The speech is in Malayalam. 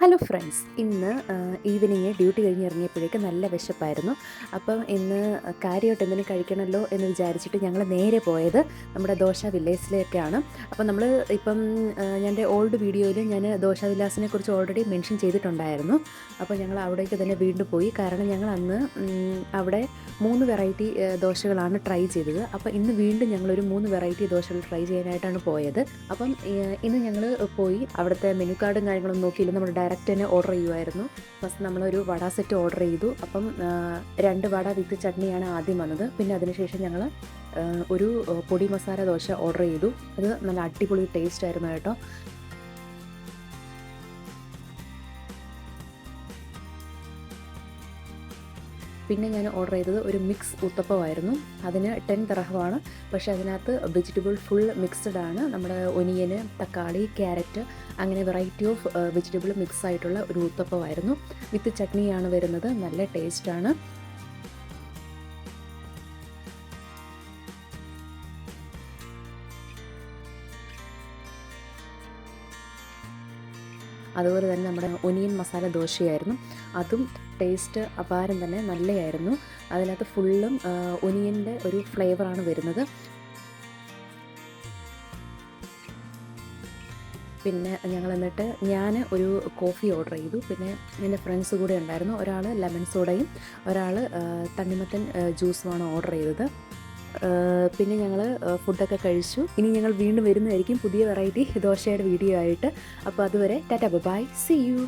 ഹലോ ഫ്രണ്ട്സ്, ഇന്ന് ഈവനിങ് ഡ്യൂട്ടി കഴിഞ്ഞ് ഇറങ്ങിയപ്പോഴേക്ക് നല്ല വിശപ്പായിരുന്നു. അപ്പം ഇന്ന് കാര്യമായിട്ട് എന്തെങ്കിലും കഴിക്കണമല്ലോ എന്ന് വിചാരിച്ചിട്ട് ഞങ്ങൾ നേരെ പോയത് നമ്മുടെ ദോശ വില്ലേജിലേക്കാണ്. അപ്പം നമ്മൾ ഇപ്പം എൻ്റെ ഓൾഡ് വീഡിയോയിൽ ഞാൻ ദോശ വിലാസിനെ കുറിച്ച് ഓൾറെഡി മെൻഷൻ ചെയ്തിട്ടുണ്ടായിരുന്നു. അപ്പോൾ ഞങ്ങൾ അവിടേക്ക് തന്നെ വീണ്ടും പോയി. കാരണം ഞങ്ങൾ അന്ന് അവിടെ 3 വെറൈറ്റി ദോശകളാണ് ട്രൈ ചെയ്തത്. അപ്പോൾ ഇന്ന് വീണ്ടും ഞങ്ങളൊരു 3 വെറൈറ്റി ദോശകൾ ട്രൈ ചെയ്യാനായിട്ടാണ് പോയത്. അപ്പം ഇന്ന് ഞങ്ങൾ പോയി അവിടുത്തെ മെനു കാർഡും കാര്യങ്ങളൊന്നും നോക്കിയില്ല. നമ്മൾ ഡയറക്റ്റ് തന്നെ ഓർഡർ ചെയ്യുമായിരുന്നു. ഫസ്റ്റ് നമ്മളൊരു വട സെറ്റ് ഓർഡർ ചെയ്തു. അപ്പം 2 വട വിത്ത് ചട്നിയാണ് ആദ്യം വന്നത്. പിന്നെ അതിനുശേഷം ഞങ്ങൾ ഒരു പൊടി മസാല ദോശ ഓർഡർ ചെയ്തു. അത് നല്ല അടിപൊളി ടേസ്റ്റ് ആയിരുന്നു കേട്ടോ. പിന്നെ ഞാൻ ഓർഡർ ചെയ്തത് ഒരു മിക്സ് ഉത്തപ്പമായിരുന്നു. അതിന് 10 ദിർഹമാണ്. പക്ഷേ അതിനകത്ത് വെജിറ്റബിൾ ഫുൾ മിക്സ്ഡ് ആണ്. നമ്മുടെ ഒനിയന്, തക്കാളി, ക്യാരറ്റ് അങ്ങനെ വെറൈറ്റി ഓഫ് വെജിറ്റബിൾ മിക്സ് ആയിട്ടുള്ള ഒരു ഉത്തപ്പമായിരുന്നു. വിത്ത് ചട്നിയാണ് വരുന്നത്. നല്ല ടേസ്റ്റാണ്. അതുപോലെ തന്നെ നമ്മുടെ ഒനിയൻ മസാല ദോശയായിരുന്നു. അതും ടേസ്റ്റ് അപാരം തന്നെ, നല്ലതായിരുന്നു. അതിനകത്ത് ഫുള്ളും ഒനിയൻ്റെ ഒരു ഫ്ലേവറാണ് വരുന്നത്. പിന്നെ ഞങ്ങൾ എന്നിട്ട് ഞാൻ ഒരു കോഫി ഓർഡർ ചെയ്തു. പിന്നെ എൻ്റെ ഫ്രണ്ട്സ് കൂടെ ഉണ്ടായിരുന്നു. ഒരാൾ ലെമൺ സോഡയും ഒരാൾ തണ്ണിമത്തൻ ജ്യൂസുമാണ് ഓർഡർ ചെയ്തത്. പിന്നെ ഞങ്ങൾ ഫുഡൊക്കെ കഴിച്ചു. ഇനി ഞങ്ങൾ വീണ്ടും വരുന്നതായിരിക്കും പുതിയ വെറൈറ്റി ദോശയുടെ വീഡിയോ ആയിട്ട്. അപ്പോൾ അതുവരെ ടാറ്റാ ബൈ, സീ യു.